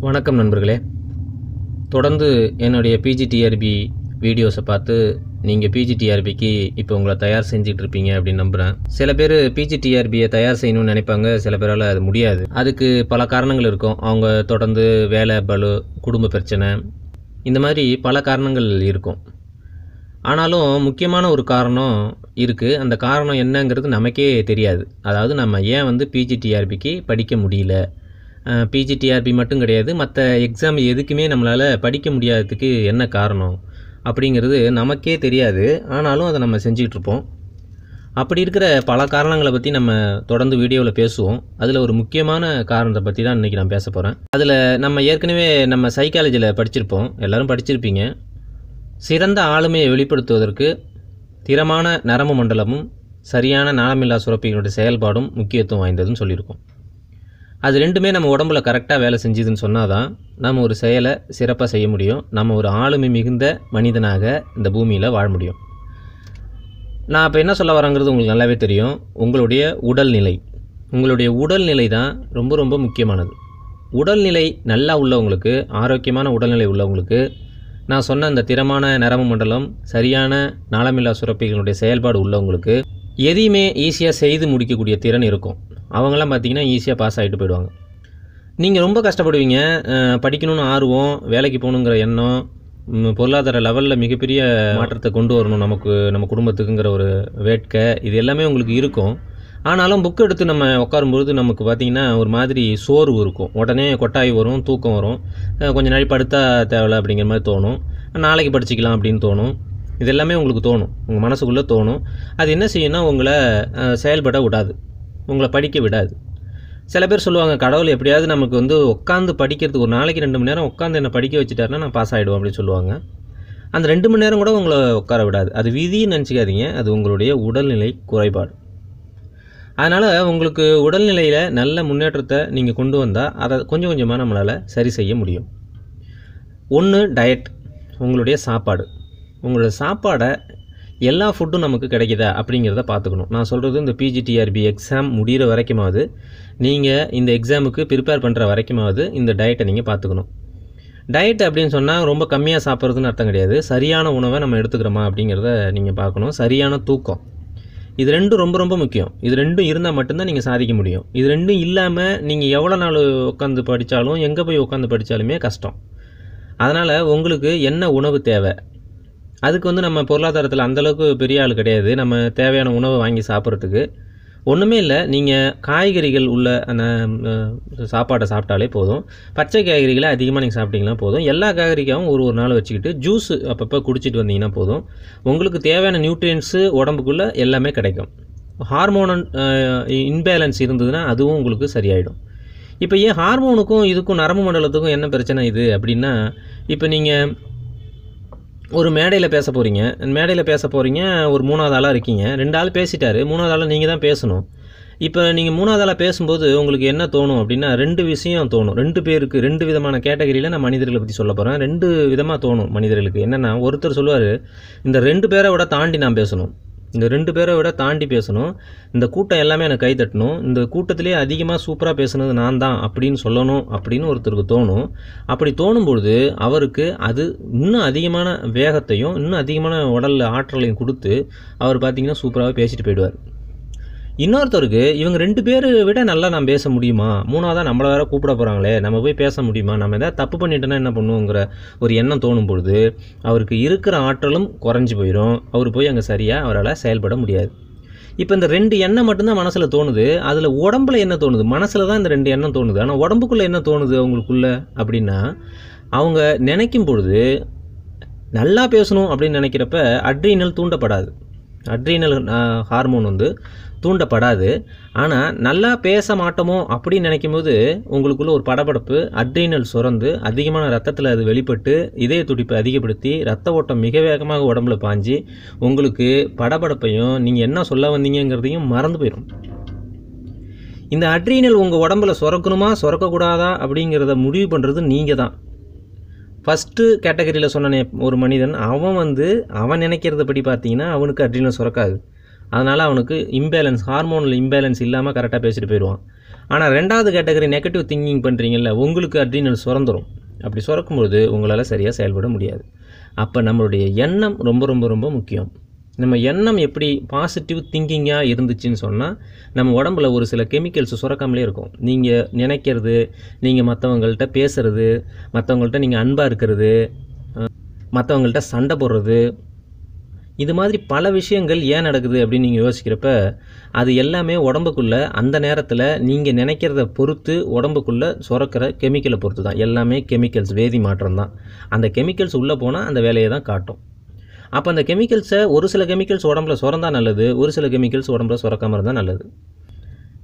வணக்கம் நண்பர்களே. தொடர்ந்து என்னுடைய பிஜிடிஆர்பி வீடியோஸை பார்த்து நீங்கள் பிஜிடிஆர்பிக்கு இப்போ உங்களை தயார் செஞ்சுட்டு இருப்பீங்க அப்படின்னு நம்புகிறேன். சில பேர் பிஜிடிஆர்பியை தயார் செய்யணும்னு நினைப்பாங்க, சில பேரால் அது முடியாது. அதுக்கு பல காரணங்கள் இருக்கும். அவங்க தொடர்ந்து வேலை பளு, குடும்ப பிரச்சனை, இந்த மாதிரி பல காரணங்கள் இருக்கும். ஆனாலும் முக்கியமான ஒரு காரணம் இருக்குது. அந்த காரணம் என்னங்கிறது நமக்கே தெரியாது. அதாவது நம்ம ஏன் பிஜிடிஆர்பிக்கு படிக்க முடியல, பிஜிடிஆர்பி மட்டும் கிடையாது, மற்ற எக்ஸாம் எதுக்குமே நம்மளால் படிக்க முடியாததுக்கு என்ன காரணம் அப்படிங்கிறது நமக்கே தெரியாது. ஆனாலும் அதை நம்ம செஞ்சிகிட்ருப்போம். அப்படி இருக்கிற பல காரணங்களை பற்றி நம்ம தொடர்ந்து வீடியோவில் பேசுவோம். அதில் ஒரு முக்கியமான காரணத்தை பற்றி தான் இன்றைக்கி நான் பேச போகிறேன். அதில் நம்ம ஏற்கனவே நம்ம சைக்காலஜியில் படிச்சிருப்போம், எல்லோரும் படிச்சிருப்பீங்க. சிறந்த ஆளுமையை வெளிப்படுத்துவதற்கு திறமான நரம்பு மண்டலமும் சரியான நாளமில்லா சுரப்பிகளுடைய செயல்பாடும் முக்கியத்துவம் வாய்ந்ததுன்னு சொல்லியிருக்கோம். அது ரெண்டுமே நம்ம உடம்புல கரெக்டாக வேலை செஞ்சுதுன்னு சொன்னால் தான் நம்ம ஒரு செயலை சிறப்பாக செய்ய முடியும். நம்ம ஒரு ஆளுமை மிகுந்த மனிதனாக இந்த பூமியில் வாழ முடியும். நான் இப்போ என்ன சொல்ல வரேங்கிறது உங்களுக்கு நல்லாவே தெரியும். உங்களுடைய உடல்நிலை தான் ரொம்ப ரொம்ப முக்கியமானது. உடல்நிலை நல்லா உள்ளவங்களுக்கு, ஆரோக்கியமான உடல்நிலை உள்ளவங்களுக்கு, நான் சொன்ன அந்த திறமான நரம்பு மண்டலம், சரியான நாளமில்லா சுரப்பிகளுடைய செயல்பாடு உள்ளவங்களுக்கு எதையுமே ஈஸியாக செய்து முடிக்கக்கூடிய திறன் இருக்கும். அவங்களாம் பார்த்திங்கன்னா ஈஸியாக பாஸ் ஆகிட்டு போயிடுவாங்க. நீங்கள் ரொம்ப கஷ்டப்படுவீங்க. படிக்கணும்னு ஆர்வம், வேலைக்கு போகணுங்கிற எண்ணம், பொருளாதார லெவலில் மிகப்பெரிய மாற்றத்தை கொண்டு வரணும் நம்ம குடும்பத்துக்குங்கிற ஒரு வேட்கை, இது எல்லாமே உங்களுக்கு இருக்கும். ஆனாலும் புக் எடுத்து நம்ம உட்காரும்பொழுது நமக்கு பார்த்திங்கன்னா ஒரு மாதிரி சோர்வு இருக்கும். உடனே கொட்டாய் வரும், தூக்கம் வரும், கொஞ்ச நாள் படுத்தா தேவையில்ல அப்படிங்கிற மாதிரி தோணும். நாளைக்கு படிச்சிக்கலாம் அப்படின்னு தோணும். இது எல்லாமே உங்களுக்கு தோணும், உங்கள் மனசுக்குள்ளே தோணும். அது என்ன செய்யும்னா உங்களை செயல்பட விடாது, உங்களை படிக்க விடாது. சில பேர் சொல்லுவாங்க, கடவுள் எப்படியாவது நமக்கு உட்காந்து படிக்கிறதுக்கு ஒரு நாளைக்கு 2 மணி நேரம் உட்காந்து என்னை படிக்க வச்சுட்டாருன்னா நான் பாஸ் ஆகிடுவோம் அப்படின்னு சொல்லுவாங்க. அந்த 2 மணி நேரம் கூட உங்களை உட்கார விடாது. அது விதின்னு நினச்சிக்காதீங்க, அது உங்களுடைய உடல்நிலை குறைபாடு. அதனால் உங்களுக்கு உடல்நிலையில் நல்ல முன்னேற்றத்தை நீங்கள் கொண்டு வந்தால் அதை கொஞ்சம் கொஞ்சமாக நம்மளால் சரி செய்ய முடியும். ஒன்று டயட், உங்களுடைய சாப்பாடு. உங்களோட சாப்பாடை எல்லா ஃபுட்டும் நமக்கு கிடைக்குதா அப்படிங்கிறத பார்த்துக்கணும். நான் சொல்கிறது இந்த பிஜிடிஆர்பி எக்ஸாம் முடிகிற வரைக்குமாவது, நீங்கள் இந்த எக்ஸாமுக்கு ப்ரிப்பேர் பண்ணுற வரைக்குமாவது இந்த டயட்டை நீங்கள் பார்த்துக்கணும். டயட் அப்படின்னு சொன்னால் ரொம்ப கம்மியாக சாப்பிட்றதுன்னு அர்த்தம் கிடையாது. சரியான உணவை நம்ம எடுத்துக்கிறோமா அப்படிங்கிறத நீங்கள் பார்க்கணும். சரியான தூக்கம், இது ரெண்டும் ரொம்ப ரொம்ப முக்கியம். இது ரெண்டும் இருந்தால் மட்டும்தான் நீங்கள் சாதிக்க முடியும். இது ரெண்டும் இல்லாமல் நீங்கள் எவ்வளோ நாள் உட்காந்து படித்தாலும், எங்கே போய் உட்காந்து படித்தாலுமே கஷ்டம். அதனால் உங்களுக்கு என்ன உணவு தேவை, அதுக்கு நம்ம பொருளாதாரத்தில் அந்தளவுக்கு பெரிய ஆள் கிடையாது. நம்ம தேவையான உணவை வாங்கி சாப்பிட்றதுக்கு ஒன்றுமே இல்லை. நீங்கள் காய்கறிகள் உள்ள அந்த சாப்பாடை சாப்பிட்டாலே போதும். பச்சை காய்கறிகளை அதிகமாக நீங்கள் சாப்பிட்டீங்கன்னா போதும். எல்லா காய்கறிக்காகவும் ஒரு நாள் வச்சுக்கிட்டு ஜூஸ் அப்பப்போ குடிச்சிட்டு வந்தீங்கன்னா போதும். உங்களுக்கு தேவையான நியூட்ரியன்ஸு உடம்புக்குள்ளே எல்லாமே கிடைக்கும். ஹார்மோனல் இன்பேலன்ஸ் இருந்ததுன்னா அதுவும் உங்களுக்கு சரியாயிடும். இப்போ ஏன் ஹார்மோனுக்கும் இதுக்கும் நரம்பு மண்டலத்துக்கும் என்ன பிரச்சனை இது அப்படின்னா, இப்போ நீங்கள் ஒரு மேடையில் பேச போகிறீங்க, ஒரு 3வது ஆளாக இருக்கீங்க. 2 ஆள் பேசிட்டாரு, 3வது ஆளாக நீங்கள் தான் பேசணும். இப்போ நீங்கள் 3வது ஆளாக பேசும்போது உங்களுக்கு என்ன தோணும் அப்படின்னா, 2 விஷயம் தோணும். 2 பேருக்கு 2 விதமான கேட்டகரியில் நான் மனிதர்களை பற்றி சொல்ல போகிறேன். 2 விதமாக தோணும் மனிதர்களுக்கு. என்னென்னா, ஒருத்தர் சொல்லுவார், இந்த 2 பேரை விட தாண்டி நான் பேசணும், இந்த 2 பேரை விட தாண்டி பேசணும், இந்த கூட்டம் எல்லாமே எனக்கு கை தட்டணும், இந்த கூட்டத்திலே அதிகமாக சூப்பராக பேசுனது நான் தான் அப்படின்னு சொல்லணும் அப்படின்னு ஒருத்தருக்கு தோணும். அப்படி தோணும்பொழுது அவருக்கு அது இன்னும் அதிகமான வேகத்தையும் இன்னும் அதிகமான உடல் ஆற்றலையும் கொடுத்து அவர் பார்த்திங்கன்னா சூப்பராகவே பேசிட்டு போயிடுவார். இன்னொருத்தருக்கு இவங்க 2 பேரை விட நல்லா நான் பேச முடியுமா, 3வதாக நம்மளை வேறு கூப்பிட போகிறாங்களே, நம்ம போய் பேச முடியுமா, நம்ம எதாவது தப்பு பண்ணிட்டோன்னா என்ன பண்ணுவோங்கிற ஒரு எண்ணம் தோணும் பொழுது அவருக்கு இருக்கிற ஆற்றலும் குறைஞ்சி போயிடும். அவர் போய் அங்கே சரியாக அவரால் செயல்பட முடியாது. இப்போ இந்த 2 எண்ணம் மட்டும்தான் மனசில் தோணுது. அதில் உடம்புல என்ன தோணுது, மனசில் தான் இந்த 2 எண்ணம் தோணுது. ஆனால் உடம்புக்குள்ளே என்ன தோணுது அவங்களுக்குள்ளே அப்படின்னா, அவங்க நினைக்கும் பொழுது நல்லா பேசணும் அப்படின்னு நினைக்கிறப்ப அட்ரீனல் தூண்டப்படாது. அட்ரீனல் ஹார்மோன் தூண்டப்படாது. ஆனால் நல்லா பேச மாட்டோமோ அப்படின்னு நினைக்கும் போது உங்களுக்குள்ள ஒரு படபடப்பு, அட்ரீனல் சுரந்து அதிகமான ரத்தத்தில் அது வெளிப்பட்டு இதய துடிப்பை அதிகப்படுத்தி ரத்த ஓட்டம் மிக வேகமாக உடம்புல பாஞ்சு உங்களுக்கு படபடப்பையும் நீங்கள் என்ன சொல்ல வந்தீங்கிறதையும் மறந்து போயிடும். இந்த அட்ரீனல் உங்கள் உடம்புல சுரக்கணுமா சுரக்கக்கூடாதா அப்படிங்கிறத முடிவு பண்ணுறது நீங்கள் தான். ஃபஸ்ட்டு கேட்டகரியில் சொன்ன ஒரு மனிதன் அவன் நினைக்கிறத படி பார்த்தீங்கன்னா அவனுக்கு அட்ரீனல் சுரக்காது. அதனால் அவனுக்கு ஹார்மோனல் இம்பேலன்ஸ் இல்லாமல் கரெக்டாக பேசிட்டு போயிடுவான். ஆனால் 2வது கேட்டகரி நெகட்டிவ் திங்கிங் பண்ணுறீங்கல்ல, உங்களுக்கு அட்ரினல் சுரந்துரும். அப்படி சுரக்கும்போது உங்களால் சரியாக செயல்பட முடியாது. அப்போ நம்மளுடைய எண்ணம் ரொம்ப ரொம்ப ரொம்ப முக்கியம். நம்ம எண்ணம் எப்படி பாசிட்டிவ் திங்கிங்காக இருந்துச்சுன்னு சொன்னால், நம்ம உடம்புல ஒரு சில கெமிக்கல்ஸ் சுரக்காமலே இருக்கும். நீங்கள் நினைக்கிறது, நீங்கள் மற்றவங்கள்ட்ட பேசுகிறது, மற்றவங்கள்ட்ட நீங்கள் அன்பாக இருக்கிறது, மற்றவங்கள்ட்ட சண்டை போடுறது, இது மாதிரி பல விஷயங்கள் ஏன் நடக்குது அப்படின்னு நீங்கள் யோசிக்கிறப்ப, அது எல்லாமே உடம்புக்குள்ளே அந்த நேரத்தில் நீங்கள் நினைக்கிறத பொறுத்து உடம்புக்குள்ளே சுரக்கிற கெமிக்கலை பொறுத்து தான். எல்லாமே கெமிக்கல்ஸ், வேதி மாற்றம் தான். அந்த கெமிக்கல்ஸ் உள்ளே போனால் அந்த வேலையை தான் காட்டும். அப்போ அந்த கெமிக்கல்ஸை ஒரு சில கெமிக்கல்ஸ் உடம்புல சுரந்தால் நல்லது, ஒரு சில கெமிக்கல்ஸ் உடம்புல சுரக்காமல் இருந்தால் நல்லது.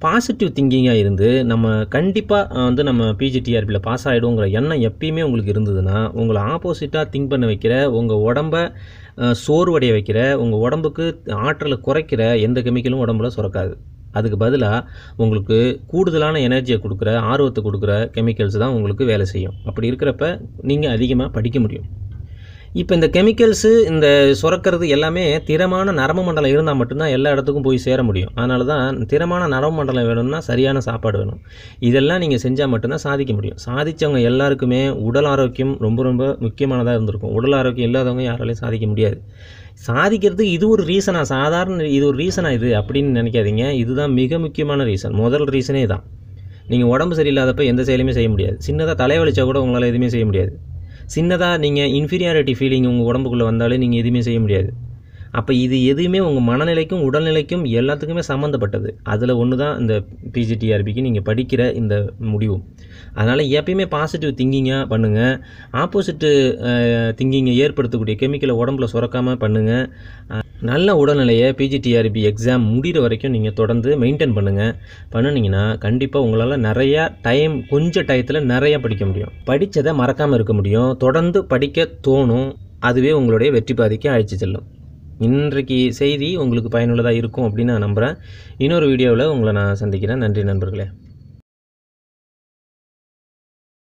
பாசிட்டிவ் திங்கிங்காக இருந்து நம்ம கண்டிப்பாக நம்ம பிஜிடிஆர்பியில் பாஸ் ஆகிடுங்கிற எண்ணம் எப்பயுமே உங்களுக்கு இருந்ததுன்னா, உங்களை ஆப்போசிட்டாக திங்க் பண்ண வைக்கிற, உங்கள் உடம்பை சோர்வடைய வைக்கிற, உங்கள் உடம்புக்கு ஆற்றலை குறைக்கிற எந்த கெமிக்கலும் உடம்புல சுரக்காது. அதுக்கு பதிலாக உங்களுக்கு கூடுதலான எனர்ஜியை கொடுக்குற, ஆர்வத்தை கொடுக்குற கெமிக்கல்ஸ் தான் உங்களுக்கு வேலை செய்யும். அப்படி இருக்கிறப்ப நீங்கள் அதிகமாக படிக்க முடியும். இப்போ இந்த கெமிக்கல்ஸு, இந்த சுரக்கிறது எல்லாமே திறமான நரம்பு மண்டலம் இருந்தால் மட்டும்தான் எல்லா இடத்துக்கும் போய் சேர முடியும். அதனால தான் திறமான நரம்பு மண்டலம் வேணும்னா சரியான சாப்பாடு வேணும். இதெல்லாம் நீங்கள் செஞ்சால் மட்டும்தான் சாதிக்க முடியும். சாதித்தவங்க எல்லாருக்குமே உடல் ஆரோக்கியம் ரொம்ப ரொம்ப முக்கியமானதாக இருந்திருக்கும். உடல் ஆரோக்கியம் இல்லாதவங்க யாராலையும் சாதிக்க முடியாது. சாதிக்கிறது இது ஒரு ரீசனாக, சாதாரண இது ஒரு ரீசனாக இது அப்படின்னு நினைக்காதீங்க. இதுதான் மிக முக்கியமான ரீசன். முதல் ரீசனே தான். நீங்கள் உடம்பு சரியில்லாதப்போ எந்த செயலுமே செய்ய முடியாது. சின்னதாக தலைவலிச்சா கூட உங்களால் எதுவுமே செய்ய முடியாது. சின்னதாக நீங்கள் இன்ஃபீரியாரிட்டி ஃபீலிங் உங்கள் உடம்புக்குள்ளே வந்தாலே நீங்கள் எதுவுமே செய்ய முடியாது. அப்போ இது எதுவுமே உங்கள் மனநிலைக்கும் உடல்நிலைக்கும் எல்லாத்துக்குமே சம்மந்தப்பட்டது. அதில் ஒன்று தான் இந்த பிஜிடிஆர்பிக்கு நீங்கள் படிக்கிற இந்த முடிவும். அதனால் எப்பயுமே பாசிட்டிவ் திங்கிங்காக பண்ணுங்கள். ஆப்போசிட்டு திங்கிங்கை ஏற்படுத்தக்கூடிய கெமிக்கலை உடம்புல சுரக்காமல் பண்ணுங்கள். நல்ல உடல்நிலையை பிஜிடிஆர்பி எக்ஸாம் முடிகிற வரைக்கும் நீங்கள் தொடர்ந்து மெயின்டைன் பண்ணினீங்கன்னா கண்டிப்பாக உங்களால் நிறையா கொஞ்சம் டயத்தில் நிறையா படிக்க முடியும். படித்ததை மறக்காமல் இருக்க முடியும். தொடர்ந்து படிக்க தோணும். அதுவே உங்களுடைய வெற்றி பாதைக்கு அழைச்சி செல்லும். இன்றைக்கு செய்தி உங்களுக்கு பயனுள்ளதாக இருக்கும் அப்படின்னு நான் நம்புகிறேன். இன்னொரு வீடியோவில் உங்களை நான் சந்திக்கிறேன். நன்றி நண்பர்களே.